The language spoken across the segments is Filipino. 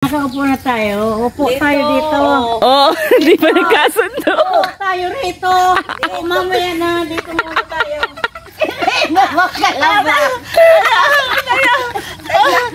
Nakaupo na tayo. Upo dito. Tayo dito. Oo, hindi pa nagkasundo. Upo tayo rito. Mamaya na, dito muna tayo.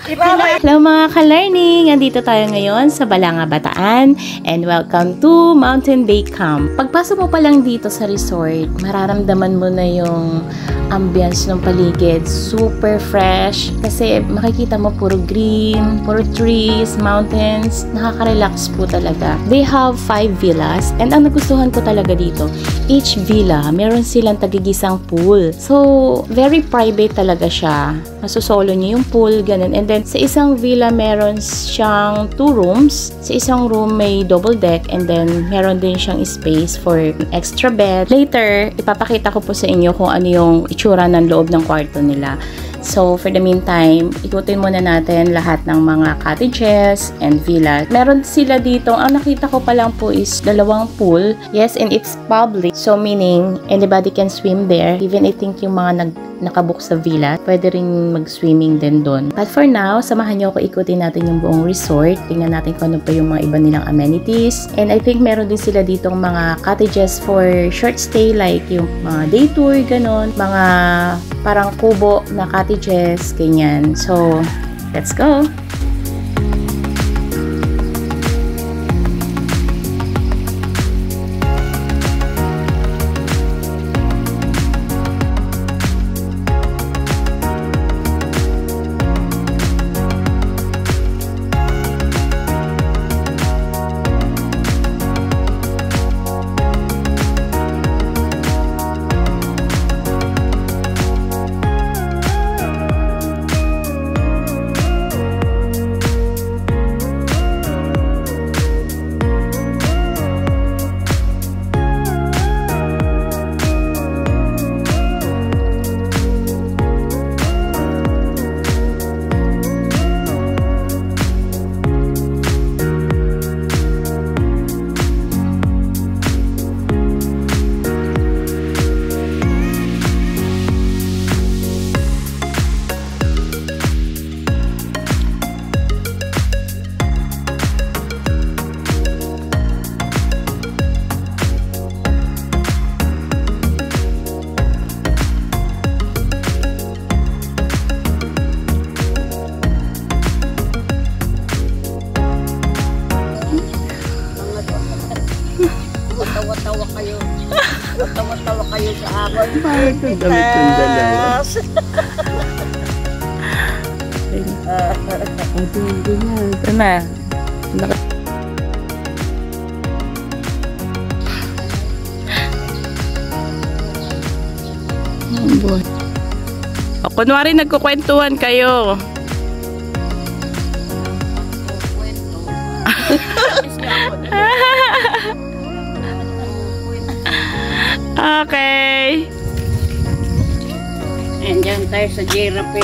Hello mga ka-learning! Andito tayo ngayon sa Balanga, Bataan and welcome to Mountain Day Camp. Pagpasok mo pa lang dito sa resort, mararamdaman mo na yung ambience ng paligid. Super fresh kasi makikita mo puro green, puro trees, mountains. Nakaka-relax po talaga. They have 5 villas and ang nagustuhan ko talaga dito, each villa, meron silang tagigisang pool. So, very private talaga siya. Masusolo niyo yung pool, ganun. And then, sa isang villa, meron siyang 2 rooms. Sa isang room, may double deck. And then, meron din siyang space for extra bed. Later, ipapakita ko po sa inyo kung ano yung itsura ng loob ng kwarto nila. So, for the meantime, ikutin muna natin lahat ng mga cottages and villas. Meron sila dito, ang nakita ko pa lang po is 2 pool. Yes, and it's public. So, meaning, anybody can swim there. Even I think yung mga nakabook sa villa, pwede rin mag-swimming din doon. But for now, samahan nyo ako ikutin natin yung buong resort. Tingnan natin kung ano pa yung mga iba nilang amenities. And I think meron din sila ditong mga cottages for short stay, like yung mga day tour, ganon. Mga parang kubo na cottages, ganyan. So, let's go! Tawa-tawa kayo sa akin. Bakit ang damit ng dalawa? Ito na. Oh boy. O, kunwari nagkukwentuhan kayo. Okay. Andiyan tayo sa giraffe.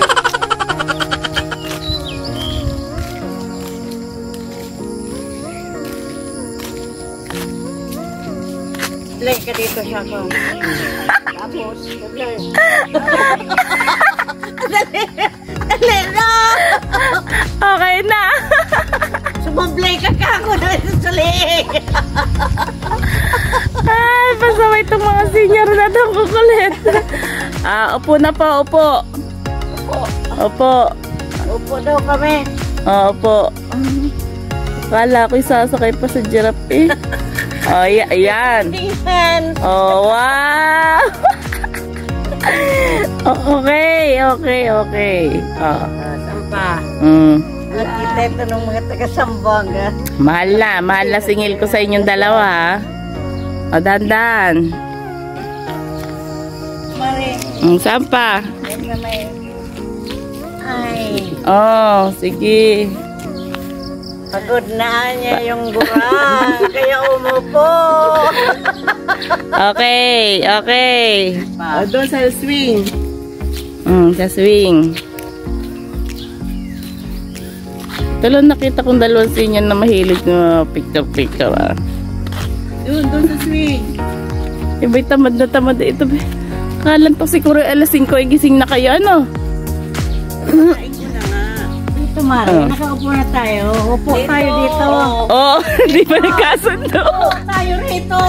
Play ka dito siya ko. Tapos, play. Dali na! Okay na. Sumablay ka ako na sali. Ay, pasaway itong mga senior na itong kukulit. Upo na po, upo. Upo. Upo daw kami. Upo. Kala ko sasakay pa sa giraffe eh. Oh, ayan. Oh, wow. Okay. Sampa. Nakita ito ng mga taga-Sambanga. Mahal na singil ko sa inyong dalawa ha. O, dandan. Mari. Saan pa? Ay. Oh, sige. Pagod na niya yung gurang. Kaya umupo. Okay. Doon sa swing. Sa swing. Talon nakita kong 2 senior na mahilig na picture ah. Doon sa swing. Iba'y tamad na ito. Kalan pa siguro alas 5 ay gising na kayo ano? Kain ko na nga. Ito, Mari. Nakaupo na tayo. Upo tayo dito. Oo, hindi pa nagkasundo. Upo tayo rito.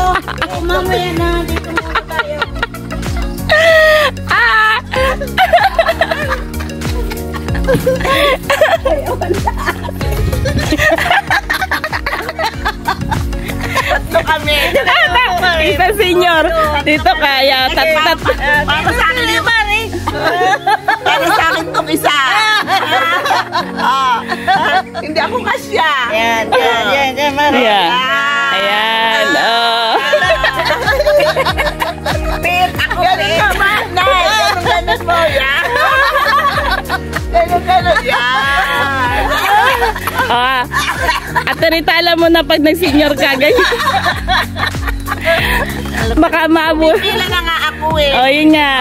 Mamaya na. Dito muna tayo. Ah! Tatlo kami. Isa senior. Dito kaya. Para sa akin ni Mari. Para sa akin itong isa. Hindi ako kasya. Yan, Mari. Yeah. Ayan. Oh. Pit, ako pit. Ganun mo, yan. Ganun, yan. Ah. At taritala mo na pag nag-senior ka, ganyan. Baka maabot. Pila na nga ako eh. Oh, yun nga.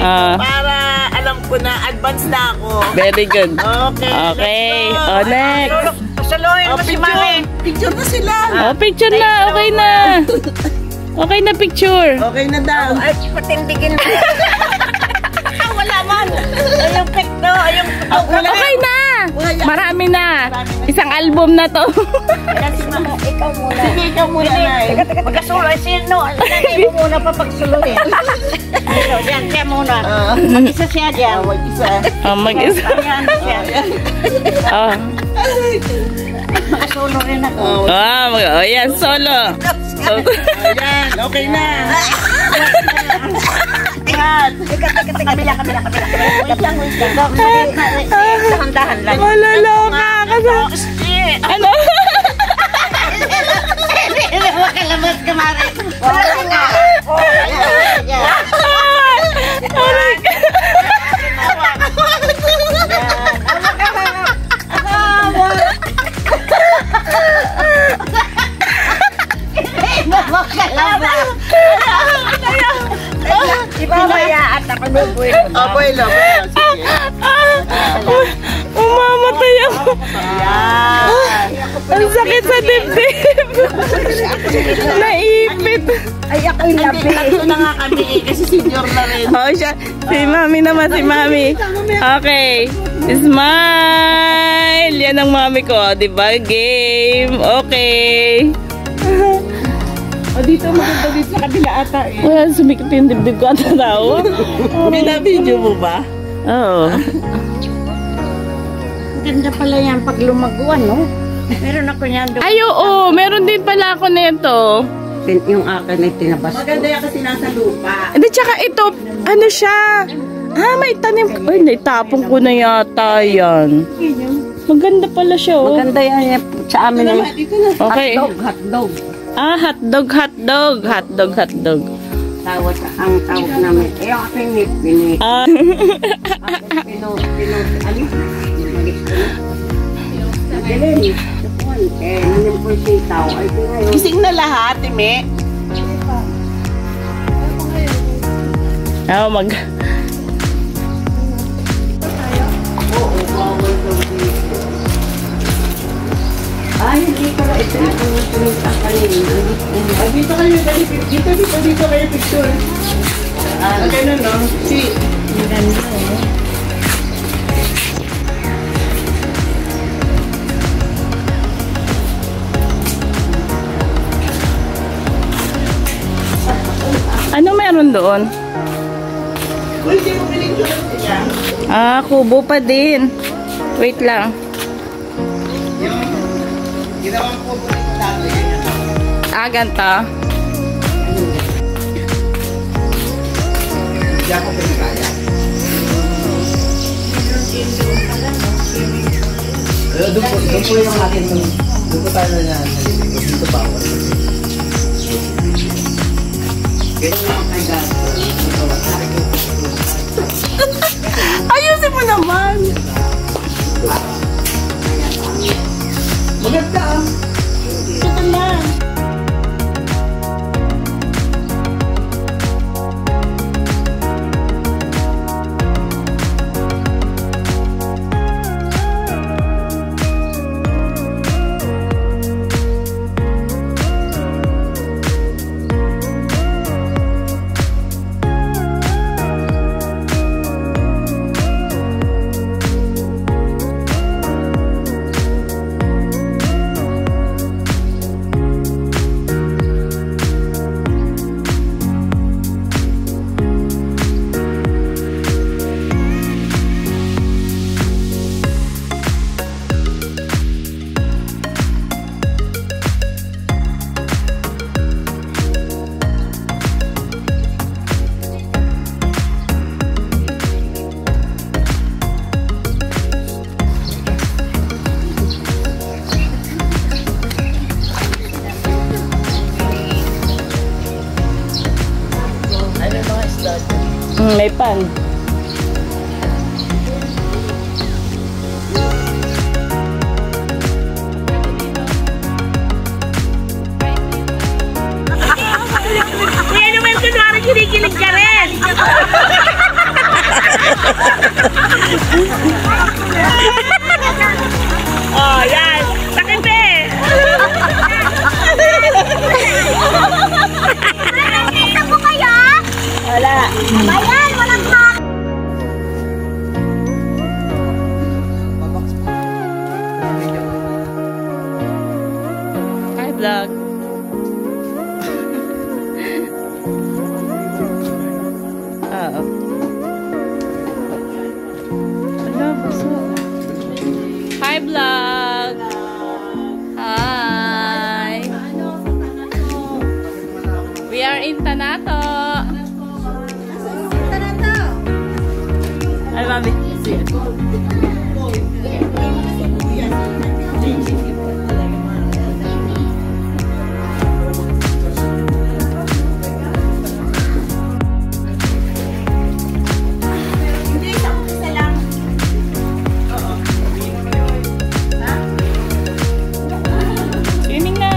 Oh. Para alam ko na, advance na ako. Very good. Okay. Okay. Oh, next. Pasaluhin mo si Mari. Picture na sila. Oh, picture na. Okay na. Okay na picture. Okay na daw. Ay, patindigin mo. Wala man. Ayong pekto. Okay na. Marami na. Isang album na to. Ikaw muna. Sige, ikaw muna na eh. Magkasuloy. Sino? Hindi mo muna papagsuluhin. Ito, dyan. Siya muna. Mag-isa siya dyan. Mag-isa. Oh, mag-isa. Ayan siya. Oh. Makasulo rin ako. Oh, yan, solo. Ayan, okay na. Ayan. Kabila. Dahan-dahan lang. Malaloka ka sa... Ano? Huwag ka labas ka, Mari. Wala nga. Aray ka. Ibabaya at ako bubuhin mo. Aboy lang. Sige. Umamatay ako. Ayan. Ang sakit sa dibdib. Naipit. Ay, ako'y Hindi, tatlo na nga kami eh, kasi senior na rin. Oh, siya. Si Mami naman, si Mami. Okay. Smile. Yan ang Mami ko. Diba? Game. Okay. Dito, maganda dito sa kabila ata eh. Wala, sumikip yung dibdib ko at tao. Binabidyo mo ba? Oo. Ganda pala yan pag lumaguan, no? Meron ako yan doon. Ay, oo. Meron din pala ako nito. Yung akin ay tinabas ko. Maganda yan kasi nasa lupa. Hindi, tsaka ito, ano siya? May tanim. Ay, naitapon ko na yata yan. Maganda pala siya, oh. Maganda yan sa amin ay Okay. hotdog. Hotdog. Tawag, ang tawag namin. Eh, yung aking nipinit. Gising na lahat, Ime. Mag... Ay, hindi ko na ito yung tumitang kanina. Dito kayo, dito kayo picture. Ganun, no? Si. Ganda, eh. Ano meron doon? Hindi mo pinicture niya. Kubo pa din. Wait lang. Yung ginawang po po nito dati. Ganito. Hindi ako pinikaya. Doon po yung akin. Doon po tayo na nalilipot. Dito pa ako. Ayusin mo naman. Maganda ah. Ito lang. May pan. Kaya naman kunwari kinikilig ka rin. Oh, yan. Sakit eh. Nakita mo kaya? Wala. Ayan, walang hak. Hi, vlog. Oo. Ano, buso. Hi, vlog. Hi. We are in Tanato. Ay, mami. Swimming na.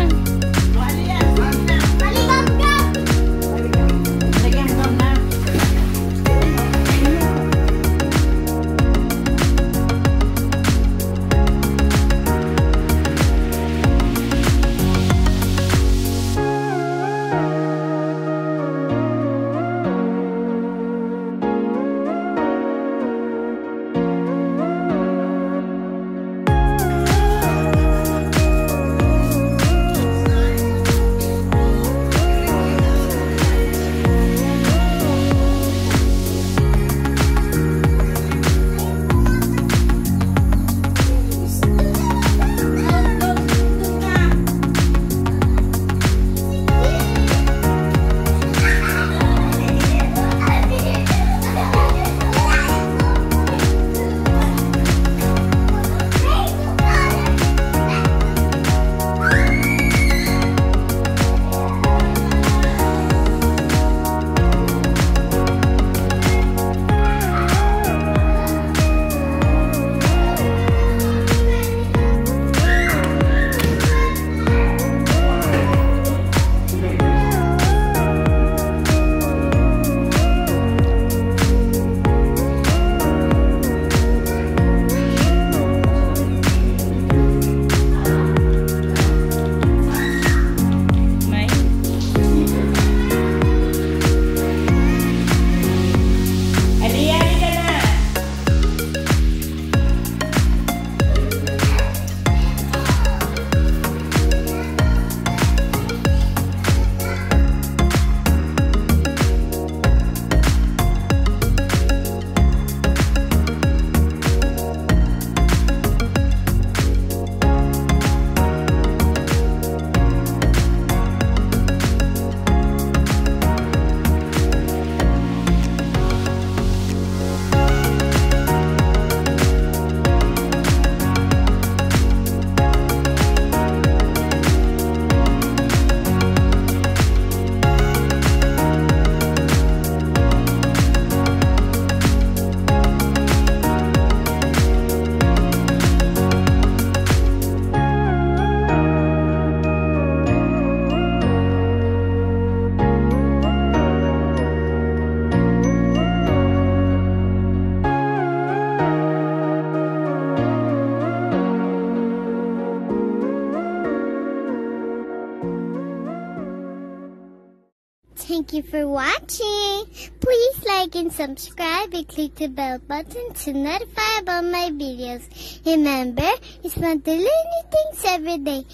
Thank you for watching. Please like and subscribe and click the bell button to notify about my videos. Remember, it's fun to learn new things every day.